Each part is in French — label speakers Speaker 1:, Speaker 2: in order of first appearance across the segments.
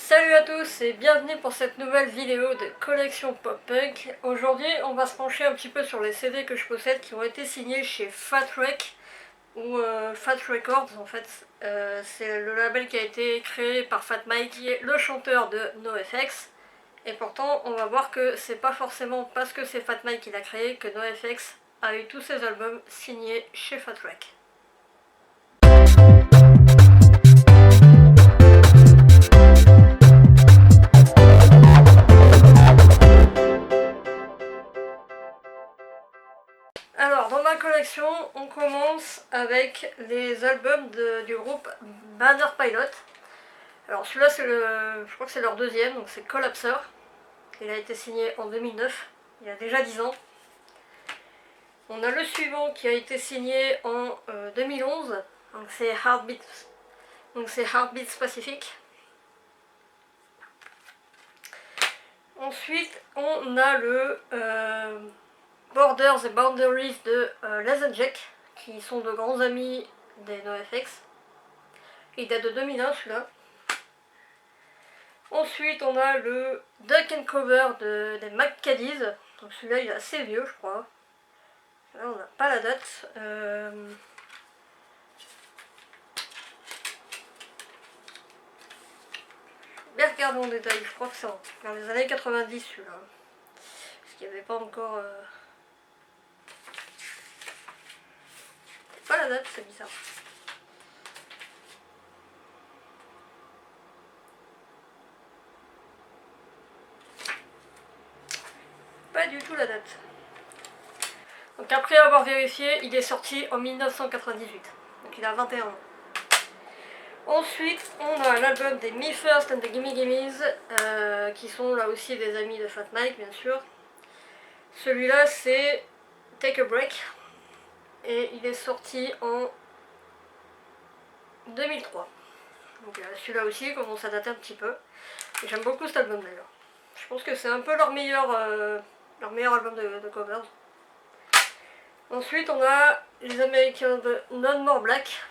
Speaker 1: Salut à tous et bienvenue pour cette nouvelle vidéo de collection pop punk. Aujourd'hui on va se pencher un petit peu sur les CD que je possède qui ont été signés chez Fat Wreck ou Fat Records en fait. C'est le label qui a été créé par Fat Mike qui est le chanteur de NoFX. Et pourtant on va voir que c'est pas forcément parce que c'est Fat Mike qui l'a créé que NoFX a eu tous ses albums signés chez Fat Wreck. Alors, dans ma collection, on commence avec les albums du groupe Banner Pilot. Alors celui-là, je crois que c'est leur deuxième, donc c'est Collapser. Il a été signé en 2009, il y a déjà 10 ans. On a le suivant qui a été signé en 2011, donc c'est Heartbeats Pacific. Ensuite, on a le Borders et Boundaries de Les Jack, qui sont de grands amis des NoFX. Il date de 2001 celui-là. Ensuite on a le Duck and Cover des McCaddies. Donc celui-là il est assez vieux je crois. Là on n'a pas la date. Je vais regarder en détail, je crois que c'est dans les années 90 celui-là. Parce qu'il n'y avait pas encore... Pas la date, c'est bizarre. Pas du tout la date. Donc après avoir vérifié, il est sorti en 1998. Donc il a 21 ans. Ensuite, on a l'album des Me First and the Gimme Gimmes, qui sont là aussi des amis de Fat Mike, bien sûr. Celui-là, c'est Take a Break. Et il est sorti en 2003. Donc celui-là aussi commence à dater un petit peu. J'aime beaucoup cet album d'ailleurs. Je pense que c'est un peu leur meilleur album de covers. Ensuite on a les Américains de None More Black.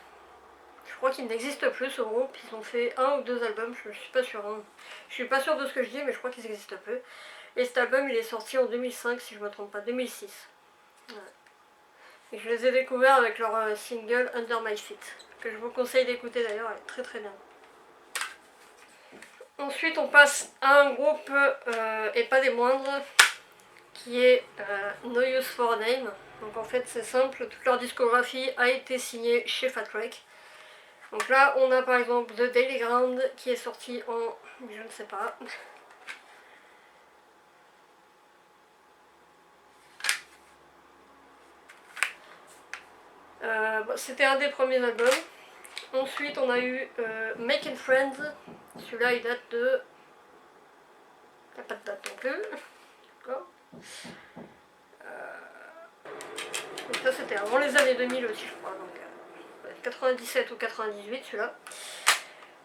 Speaker 1: Je crois qu'il n'existe plus ce groupe. Ils ont fait un ou deux albums, je suis pas sûre. Hein. Je suis pas sûre de ce que je dis mais je crois qu'ils n'existent plus. Et cet album il est sorti en 2005 si je me trompe pas, 2006. Ouais. Et je les ai découverts avec leur single Under My Feet, que je vous conseille d'écouter d'ailleurs, elle est très très bien. Ensuite on passe à un groupe, et pas des moindres, qui est No Use for a Name. Donc en fait c'est simple, toute leur discographie a été signée chez Fat Wreck. Donc là on a par exemple The Daily Ground qui est sorti en... je ne sais pas... c'était un des premiers albums. Ensuite on a eu Making Friends, celui-là il date de... il n'y a pas de date non plus. D'accord. Donc ça c'était avant les années 2000 aussi je crois, donc 97 ou 98 celui-là.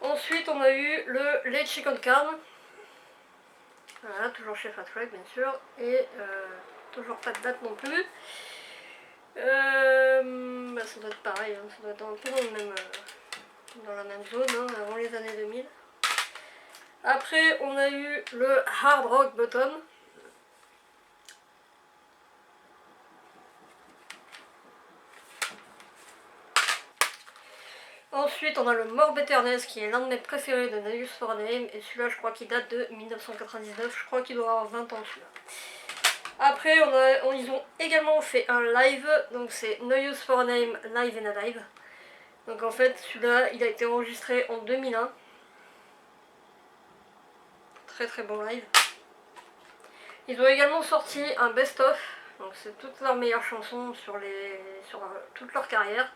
Speaker 1: Ensuite on a eu le Late Chicken Carne. Voilà, toujours chez Fat Wreck bien sûr. Et toujours pas de date non plus. Ça doit être pareil, hein, ça doit être un peu dans la même zone, hein, avant les années 2000. Après on a eu le Hard Rock Bottom. Ensuite on a le More Bitterness qui est l'un de mes préférés de No Use for a Name. Et celui-là je crois qu'il date de 1999, je crois qu'il doit avoir 20 ans celui-là. Après ils ont également fait un live, donc c'est No Use for a Name Live in a Live. Donc en fait celui-là il a été enregistré en 2001. Très très bon live. Ils ont également sorti un best-of, donc c'est toutes leurs meilleures chansons sur toute leur carrière.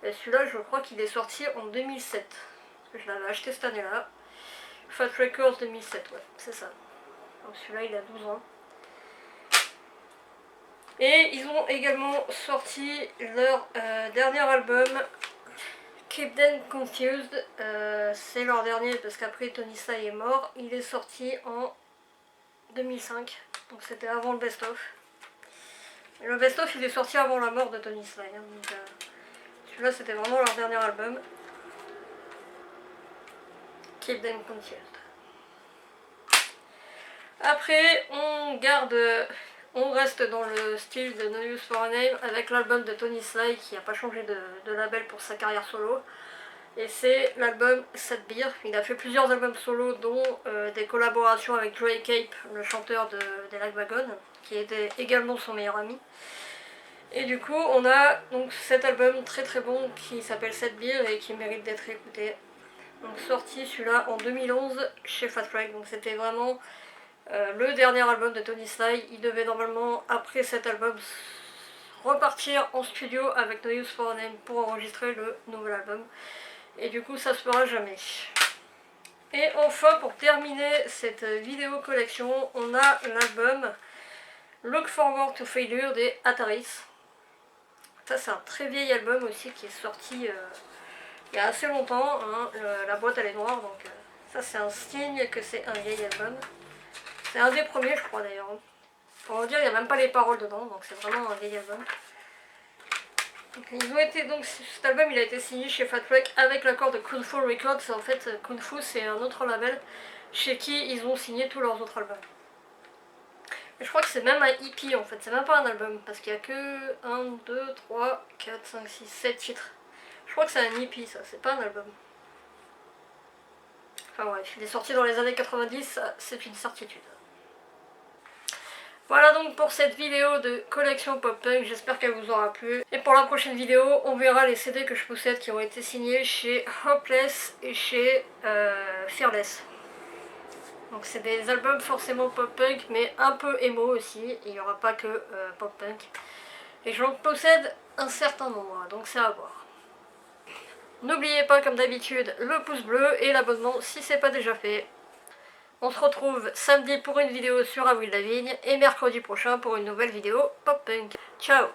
Speaker 1: Et celui-là je crois qu'il est sorti en 2007. Je l'avais acheté cette année-là. Fat Records 2007, ouais, c'est ça. Donc celui-là il a 12 ans. Et ils ont également sorti leur dernier album, Keep Them Confused. C'est leur dernier parce qu'après Tony Sly est mort. Il est sorti en 2005, donc c'était avant le best-of. Le best-of il est sorti avant la mort de Tony Sly. Hein, donc celui-là c'était vraiment leur dernier album. Keep Them Confused. Après, on reste dans le style de No Use for a Name avec l'album de Tony Sly qui n'a pas changé de label pour sa carrière solo. Et c'est l'album Sad Beer. Il a fait plusieurs albums solo, dont des collaborations avec Dre Cape, le chanteur des Lagwagon, qui était également son meilleur ami. Et du coup, on a donc cet album très très bon qui s'appelle Sad Beer et qui mérite d'être écouté. Donc sorti celui-là en 2011 chez Fat Wreck. Donc c'était vraiment le dernier album de Tony Sly. Il devait normalement, après cet album, repartir en studio avec No Use for a Name pour enregistrer le nouvel album. Et du coup, ça se fera jamais. Et enfin, pour terminer cette vidéo collection, on a l'album Look Forward to Failure des Ataris. Ça, c'est un très vieil album aussi qui est sorti il y a assez longtemps. Hein. La boîte elle est noire, donc ça, c'est un signe que c'est un vieil album. C'est un des premiers, je crois d'ailleurs. Pour vous dire, il n'y a même pas les paroles dedans, donc c'est vraiment un vieil album. Donc cet album il a été signé chez Fat Wreck avec l'accord de Kung Fu Records. En fait, Kung Fu c'est un autre label chez qui ils ont signé tous leurs autres albums. Et je crois que c'est même un EP en fait, c'est même pas un album parce qu'il y a que 1, 2, 3, 4, 5, 6, 7 titres. Je crois que c'est un EP ça, c'est pas un album. Enfin bref, il est sorti dans les années 90, c'est une certitude. Voilà donc pour cette vidéo de collection pop-punk, j'espère qu'elle vous aura plu. Et pour la prochaine vidéo, on verra les CD que je possède qui ont été signés chez Hopeless et chez Fearless. Donc c'est des albums forcément pop-punk, mais un peu emo aussi, il n'y aura pas que pop-punk. Et j'en possède un certain nombre, donc c'est à voir. N'oubliez pas comme d'habitude le pouce bleu et l'abonnement si c'est pas déjà fait. On se retrouve samedi pour une vidéo sur Avril Lavigne et mercredi prochain pour une nouvelle vidéo pop-punk. Ciao!